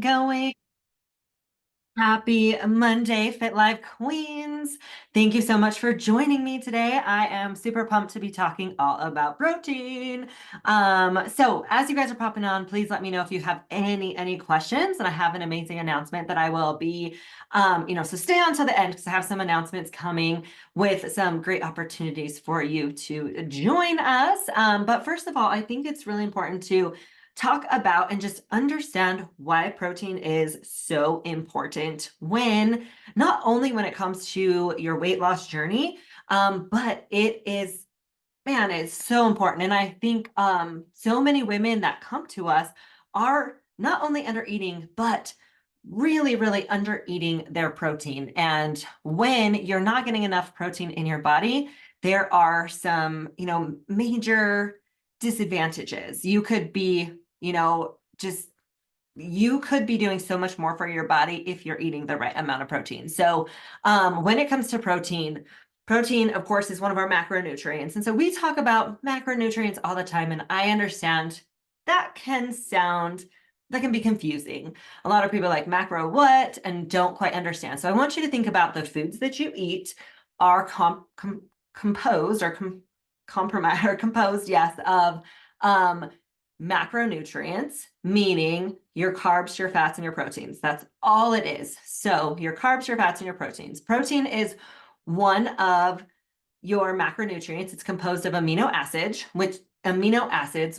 going? Happy Monday, Fit Life Queens. Thank you so much for joining me today. I am super pumped to be talking all about protein. So as you guys are popping on, please let me know if you have any questions. And I have an amazing announcement that I will be, so stay on to the end because I have some announcements coming with some great opportunities for you to join us. But first of all, I think it's really important to talk about and just understand why protein is so important when not only when it comes to your weight loss journey, but it is, man, it's so important. And I think so many women that come to us are not only under eating, but really under eating their protein. And when you're not getting enough protein in your body, there are some, major disadvantages. You could be, just you could be doing so much more for your body if you're eating the right amount of protein. So when it comes to protein, of course, is one of our macronutrients. And so we talk about macronutrients all the time. And I understand that can be confusing. A lot of people are like macro what and don't quite understand. So I want you to think about the foods that you eat are composed or compromised or composed, yes, of macronutrients, meaning your carbs, your fats, and your proteins. That's all it is. So your carbs, your fats, and your proteins. Protein is one of your macronutrients. It's composed of amino acids,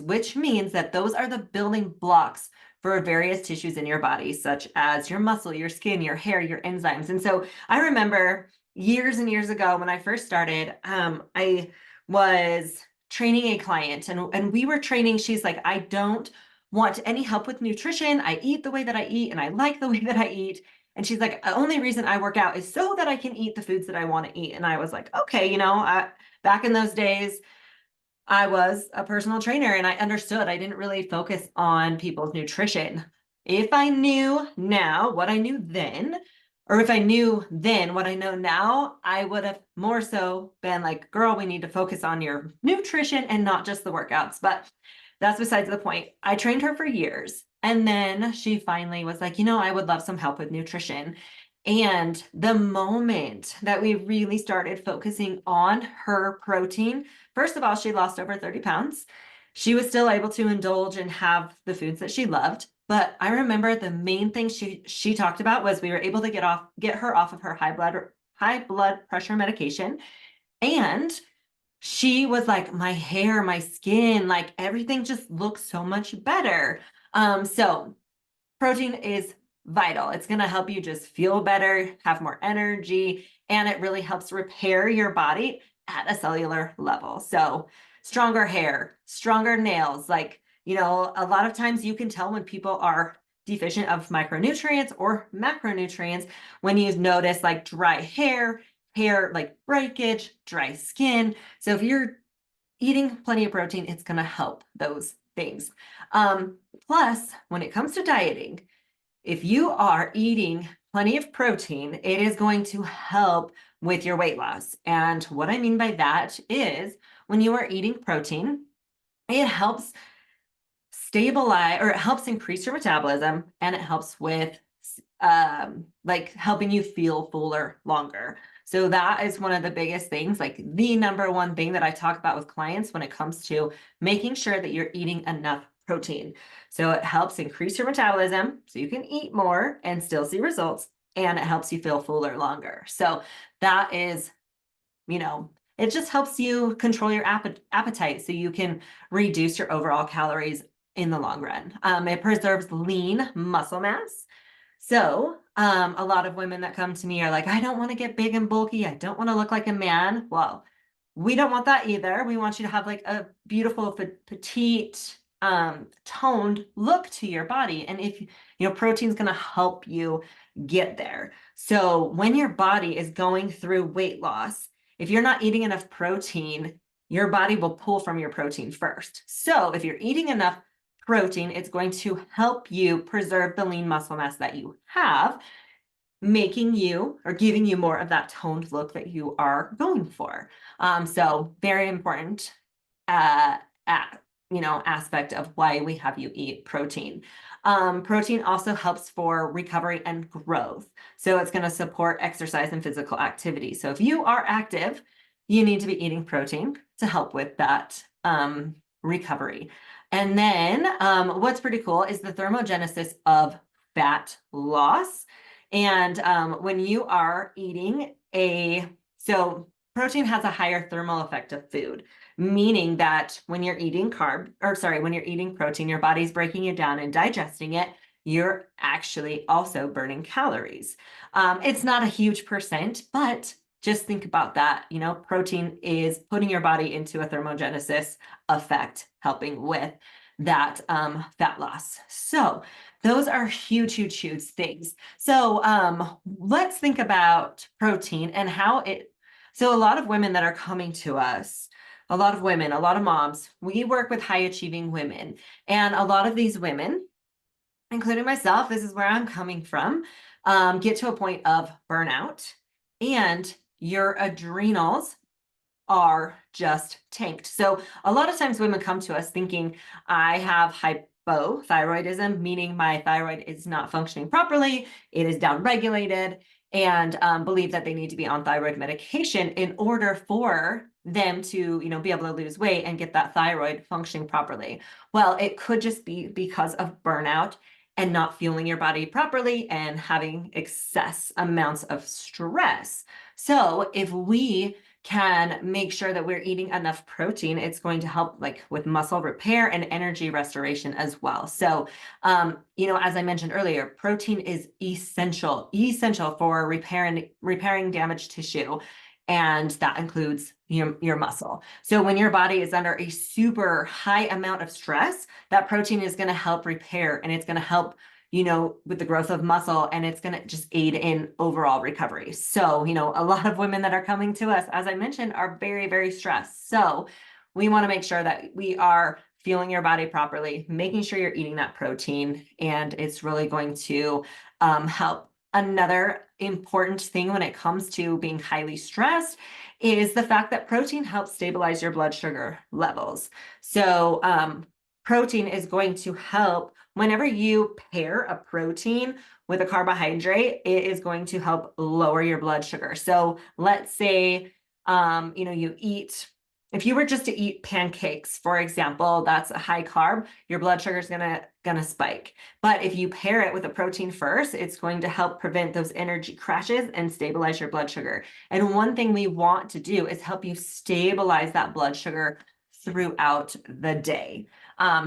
which means that those are the building blocks for various tissues in your body, such as your muscle, your skin, your hair, your enzymes. And so I remember years and years ago when I first started, I was training a client and we were training. She's like, I don't want any help with nutrition. I eat the way that I eat and I like the way that I eat. And she's like, the only reason I work out is so that I can eat the foods that I want to eat. And I was like, okay, back in those days, I was a personal trainer and I understood I didn't really focus on people's nutrition. If I knew now what I knew then, or if I knew then what I know now, I would have more so been like, girl, we need to focus on your nutrition and not just the workouts. But that's besides the point. I trained her for years. And then she finally was like, I would love some help with nutrition. And the moment that we really started focusing on her protein, first of all, she lost over 30 pounds. She was still able to indulge and have the foods that she loved. But I remember the main thing she talked about was we were able to get her off of her high blood pressure medication. And she was like, my hair, my skin, like everything just looks so much better. So protein is vital. It's going to help you just feel better, have more energy, and it really helps repair your body at a cellular level. So stronger hair, stronger nails, a lot of times you can tell when people are deficient of micronutrients or macronutrients when you notice like dry hair like breakage, dry skin. So if you're eating plenty of protein, it's going to help those things. Plus, when it comes to dieting, if you are eating plenty of protein, it is going to help with your weight loss. And what I mean by that is when you are eating protein, it helps stabilize or it helps increase your metabolism and it helps with helping you feel fuller longer. So that is one of the biggest things, like the number one thing that I talk about with clients when it comes to making sure that you're eating enough protein. So it helps increase your metabolism so you can eat more and still see results, and it helps you feel fuller longer. So that is, it just helps you control your appetite so you can reduce your overall calories in the long run. It preserves lean muscle mass. So a lot of women that come to me are like, I don't want to get big and bulky. I don't want to look like a man. Well, we don't want that either. We want you to have like a beautiful, petite, toned look to your body. And if, protein is going to help you get there. So when your body is going through weight loss, if you're not eating enough protein, your body will pull from your protein first. So if you're eating enough protein, it's going to help you preserve the lean muscle mass that you have, making you or giving you more of that toned look that you are going for. So very important, aspect of why we have you eat protein. Protein also helps for recovery and growth. So it's going to support exercise and physical activity. So if you are active, you need to be eating protein to help with that recovery. And then what's pretty cool is the thermogenesis of fat loss. And when you are eating so protein has a higher thermal effect of food, meaning that when you're eating when you're eating protein, your body's breaking it down and digesting it, you're actually also burning calories. It's not a huge percent, but just think about that. Protein is putting your body into a thermogenesis effect, helping with that fat loss. So those are huge, huge, huge things. So let's think about protein and so a lot of women that are coming to us, a lot of women, a lot of moms, we work with high achieving women. And a lot of these women, including myself, this is where I'm coming from, get to a point of burnout and your adrenals are just tanked. So a lot of times women come to us thinking, I have hypothyroidism, meaning my thyroid is not functioning properly, it is downregulated, and believe that they need to be on thyroid medication in order for them to be able to lose weight and get that thyroid functioning properly. Well, it could just be because of burnout and not fueling your body properly and having excess amounts of stress. So if we can make sure that we're eating enough protein, it's going to help with muscle repair and energy restoration as well. So, as I mentioned earlier, protein is essential for repairing damaged tissue. And that includes your muscle. So when your body is under a super high amount of stress, that protein is going to help repair, and it's going to help with the growth of muscle, and it's going to just aid in overall recovery. So, a lot of women that are coming to us, as I mentioned, are very, very stressed. So we want to make sure that we are fueling your body properly, making sure you're eating that protein, and it's really going to help. Another important thing when it comes to being highly stressed is the fact that protein helps stabilize your blood sugar levels. So protein is going to help whenever you pair a protein with a carbohydrate, it is going to help lower your blood sugar. So let's say, if you were just to eat pancakes, for example, that's a high carb, your blood sugar is gonna spike. But if you pair it with a protein first, it's going to help prevent those energy crashes and stabilize your blood sugar. And one thing we want to do is help you stabilize that blood sugar throughout the day.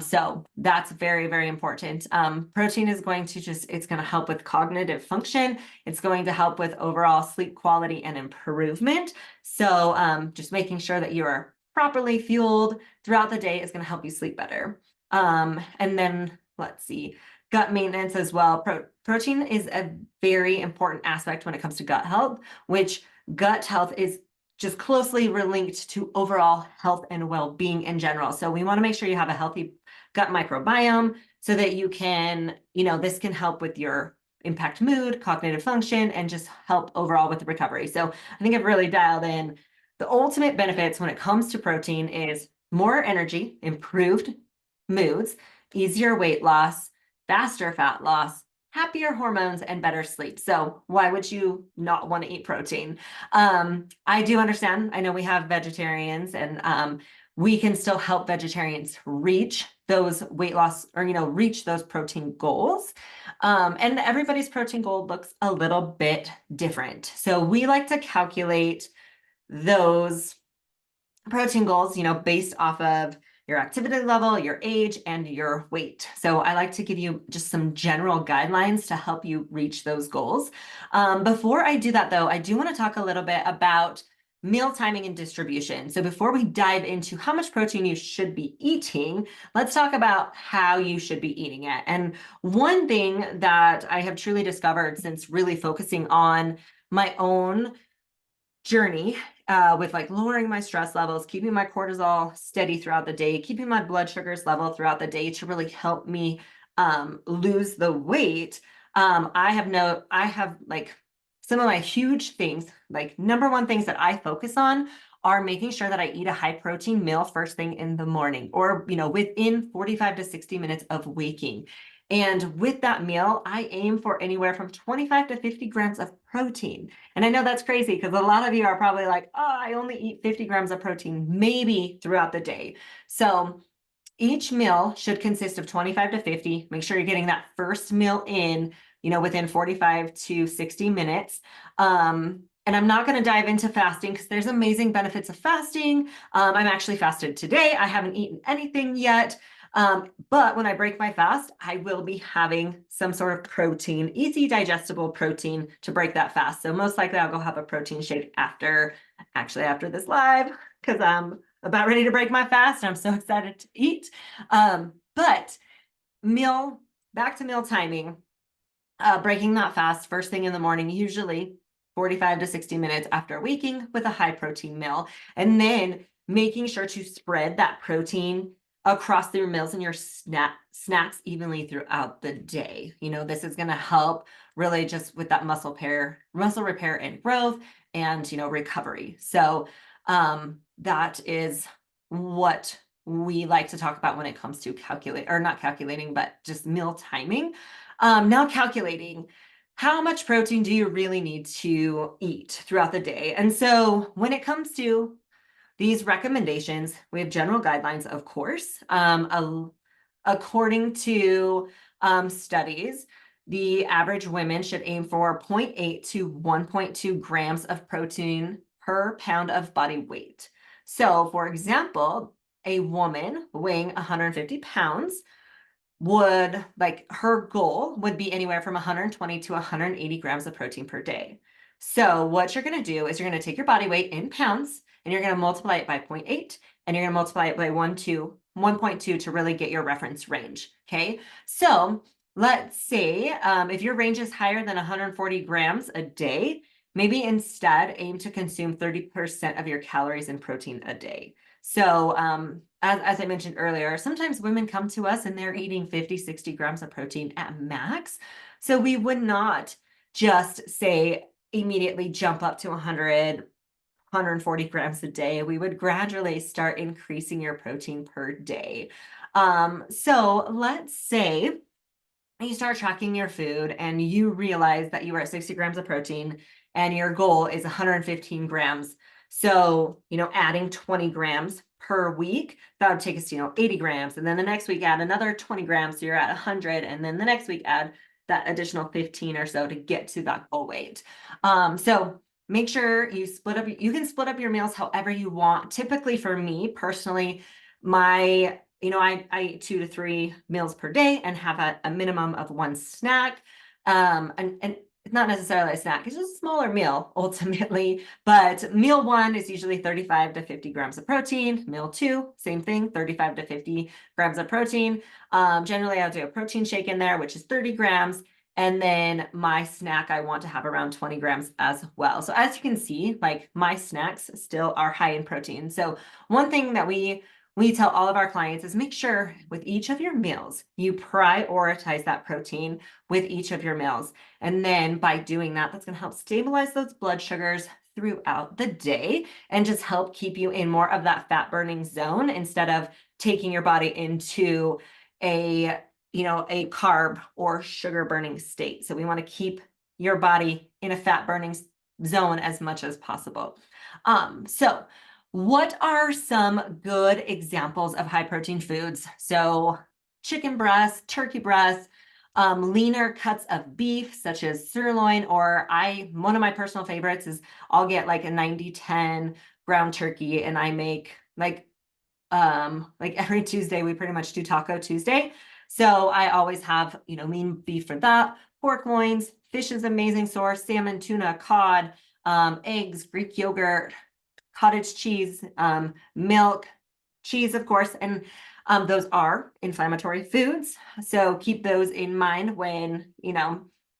So that's very, very important. Protein is going to it's going to help with cognitive function. It's going to help with overall sleep quality and improvement. So just making sure that you are properly fueled throughout the day is going to help you sleep better. And then let's see, gut maintenance as well. Protein is a very important aspect when it comes to gut health, which gut health is just closely linked to overall health and well-being in general. So we want to make sure you have a healthy gut microbiome so that you can, this can help with your impact mood, cognitive function, and just help overall with the recovery. So I think I've really dialed in the ultimate benefits when it comes to protein is more energy, improved moods, easier weight loss, faster fat loss, happier hormones, and better sleep. So why would you not want to eat protein? I do understand. I know we have vegetarians, and we can still help vegetarians reach those weight loss or, reach those protein goals. And everybody's protein goal looks a little bit different. So we like to calculate those protein goals, based off of your activity level, your age, and your weight. So I like to give you just some general guidelines to help you reach those goals. Before I do that, though, I do want to talk a little bit about meal timing and distribution. So before we dive into how much protein you should be eating, let's talk about how you should be eating it. And one thing that I have truly discovered since really focusing on my own journey with lowering my stress levels, keeping my cortisol steady throughout the day, keeping my blood sugars level throughout the day to really help me lose the weight. I have some of my huge things, number one things that I focus on are making sure that I eat a high protein meal first thing in the morning, or, within 45 to 60 minutes of waking. And with that meal, I aim for anywhere from 25 to 50 grams of protein. And I know that's crazy because a lot of you are probably like, oh, I only eat 50 grams of protein, maybe throughout the day. So each meal should consist of 25 to 50. Make sure you're getting that first meal in, within 45 to 60 minutes. And I'm not going to dive into fasting because there's amazing benefits of fasting. I'm actually fasted today. I haven't eaten anything yet. But when I break my fast, I will be having some sort of protein, easy digestible protein to break that fast. So most likely I'll go have a protein shake after this live, because I'm about ready to break my fast and I'm so excited to eat. But back to meal timing, breaking that fast first thing in the morning, usually 45 to 60 minutes after waking, with a high protein meal, and then making sure to spread that protein across your meals and your snacks evenly throughout the day. This is going to help really just with that muscle repair and growth, and recovery. So that is what we like to talk about when it comes to not calculating, but just meal timing. Now calculating, how much protein do you really need to eat throughout the day? And so when it comes to these recommendations, we have general guidelines, of course. According to studies, the average women should aim for 0.8 to 1.2 grams of protein per pound of body weight. So, for example, a woman weighing 150 pounds her goal would be anywhere from 120 to 180 grams of protein per day. So what you're going to do is you're going to take your body weight in pounds and you're going to multiply it by 0.8, and you're going to multiply it by 1.2 to really get your reference range. Okay. So let's say if your range is higher than 140 grams a day, maybe instead aim to consume 30% of your calories in protein a day. So as I mentioned earlier, sometimes women come to us and they're eating 50, 60 grams of protein at max. So we would not just say immediately jump up to 100, 140 grams a day. We would gradually start increasing your protein per day. So let's say you start tracking your food and you realize that you are at 60 grams of protein and your goal is 115 grams. So, adding 20 grams per week, that would take us to, 80 grams. And then the next week add another 20 grams. So you're at 100. And then the next week add that additional 15 or so to get to that goal weight. So make sure you can split up your meals however you want. Typically for me personally, I eat 2 to 3 meals per day and have a minimum of one snack. And it's not necessarily a snack, it's just a smaller meal ultimately. But meal 1 is usually 35 to 50 grams of protein. Meal 2, same thing, 35 to 50 grams of protein. Generally, I'll do a protein shake in there, which is 30 grams. And then my snack, I want to have around 20 grams as well. So as you can see, my snacks still are high in protein. So one thing that we tell all of our clients is make sure with each of your meals, you prioritize that protein with each of your meals. And then by doing that, that's going to help stabilize those blood sugars throughout the day and just help keep you in more of that fat burning zone instead of taking your body into a carb or sugar burning state. So we want to keep your body in a fat burning zone as much as possible. So what are some good examples of high protein foods? So chicken breast, turkey breast, leaner cuts of beef, such as sirloin, or one of my personal favorites is I'll get like a 90-10 ground turkey, and I make every Tuesday, we pretty much do Taco Tuesday. So I always have, lean beef for that. Pork loins, fish is an amazing source, salmon, tuna, cod, eggs, Greek yogurt, cottage cheese, milk, cheese, of course, and those are inflammatory foods. So keep those in mind when,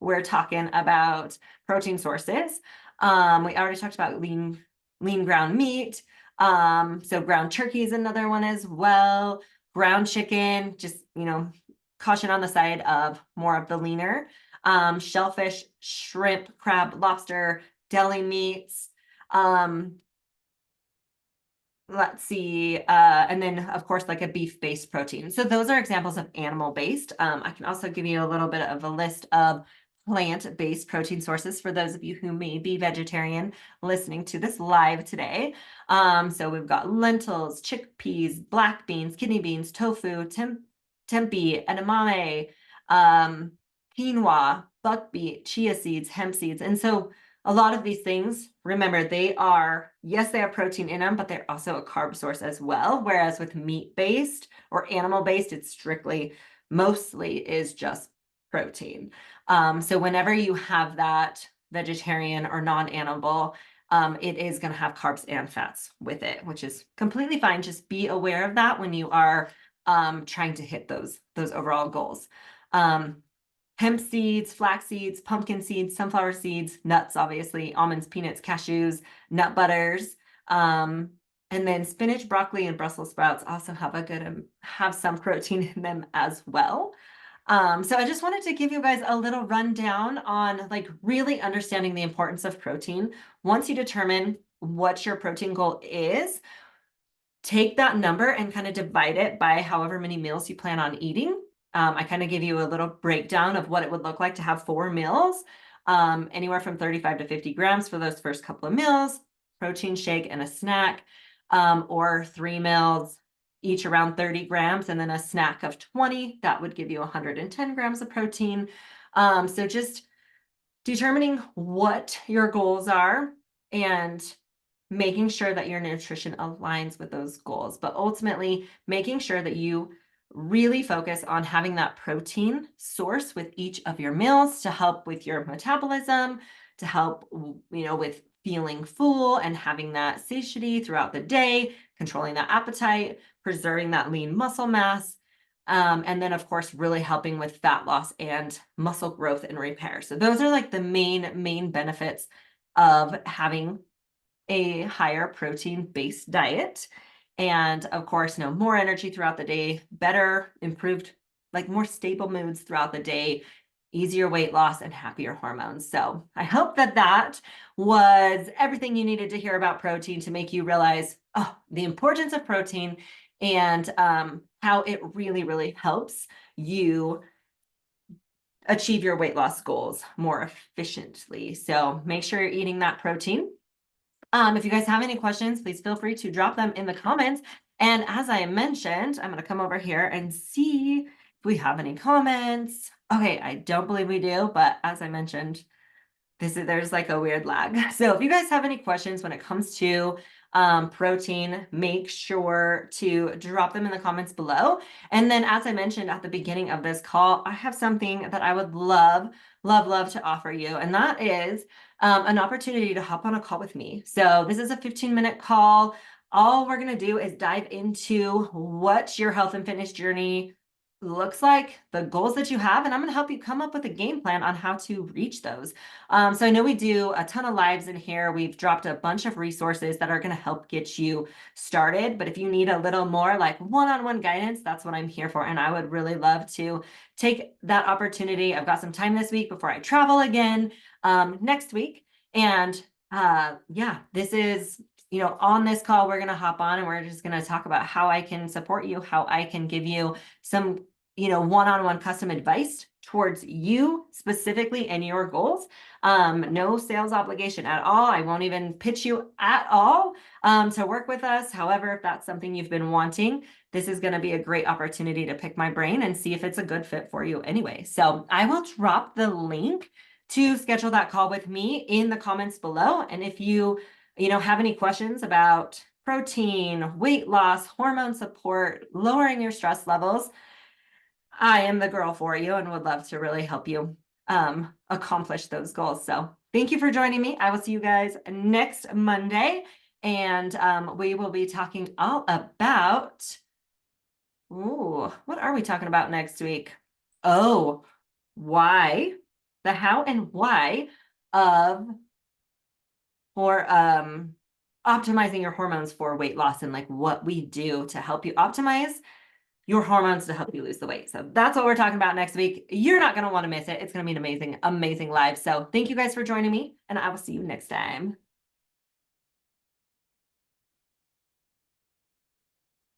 we're talking about protein sources. We already talked about lean ground meat. So ground turkey is another one as well. Ground chicken, just, caution on the side of more of the leaner. Shellfish, shrimp, crab, lobster, deli meats. let's see, and then of course, like a beef-based protein. So those are examples of animal-based. I can also give you a little bit of a list of plant-based protein sources for those of you who may be vegetarian listening to this live today. So we've got lentils, chickpeas, black beans, kidney beans, tofu, tempeh, edamame, quinoa, buckwheat, chia seeds, hemp seeds. And so a lot of these things, remember, they are, yes, they have protein in them, but they're also a carb source as well. Whereas with meat-based or animal-based, it's strictly, mostly is just protein. So whenever you have that vegetarian or non-animal, it is going to have carbs and fats with it, which is completely fine. Just be aware of that when you are trying to hit those overall goals. Hemp seeds, flax seeds, pumpkin seeds, sunflower seeds, nuts, obviously, almonds, peanuts, cashews, nut butters. And then spinach, broccoli, and Brussels sprouts also have have some protein in them as well. So I just wanted to give you guys a little rundown on like really understanding the importance of protein. Once you determine what your protein goal is, take that number and kind of divide it by however many meals you plan on eating. I kind of give you a little breakdown of what it would look like to have 4 meals, anywhere from 35 to 50 grams for those first couple of meals, protein shake and a snack, or 3 meals, each around 30 grams, and then a snack of 20. That would give you 110 grams of protein. So just determining what your goals are and making sure that your nutrition aligns with those goals, but ultimately making sure that you really focus on having that protein source with each of your meals to help with your metabolism, to help, with feeling full and having that satiety throughout the day, controlling that appetite, preserving that lean muscle mass. And then of course, really helping with fat loss and muscle growth and repair. So those are like the main benefits of having a higher protein based diet. And of course, more energy throughout the day, better, improved, like more stable moods throughout the day, easier weight loss, and happier hormones. So I hope that was everything you needed to hear about protein to make you realize, the importance of protein and how it really helps you achieve your weight loss goals more efficiently. So make sure you're eating that protein. If you guys have any questions, please feel free to drop them in the comments. And as I mentioned, I'm going to come over here and see if we have any comments. Okay, I don't believe we do, but as I mentioned, there's like a weird lag. So if you guys have any questions when it comes to protein, make sure to drop them in the comments below. And then as I mentioned at the beginning of this call, I have something that I would love to offer you. And that is an opportunity to hop on a call with me. So this is a 15-minute call. All we're going to do is dive into what your health and fitness journey looks like, the goals that you have, and I'm going to help you come up with a game plan on how to reach those. So I know we do a ton of lives in here. We've dropped a bunch of resources that are going to help get you started. But if you need a little more like one-on-one guidance, that's what I'm here for. And I would really love to take that opportunity. I've got some time this week before I travel again next week. And this is on this call, we're going to hop on and we're just going to talk about how I can support you, how I can give you some one-on-one custom advice towards you specifically and your goals. No sales obligation at all. I won't even pitch you at all to work with us. However, if that's something you've been wanting, this is going to be a great opportunity to pick my brain and see if it's a good fit for you anyway. So I will drop the link to schedule that call with me in the comments below. And if you have any questions about protein, weight loss, hormone support, lowering your stress levels, I am the girl for you and would love to really help you accomplish those goals. So thank you for joining me. I will see you guys next Monday, and we will be talking all about, what are we talking about next week? Oh, the how and why of for optimizing your hormones for weight loss, and like what we do to help you optimize your hormones to help you lose the weight. So that's what we're talking about next week. You're not going to want to miss it. It's going to be an amazing live. So thank you guys for joining me, and I will see you next time.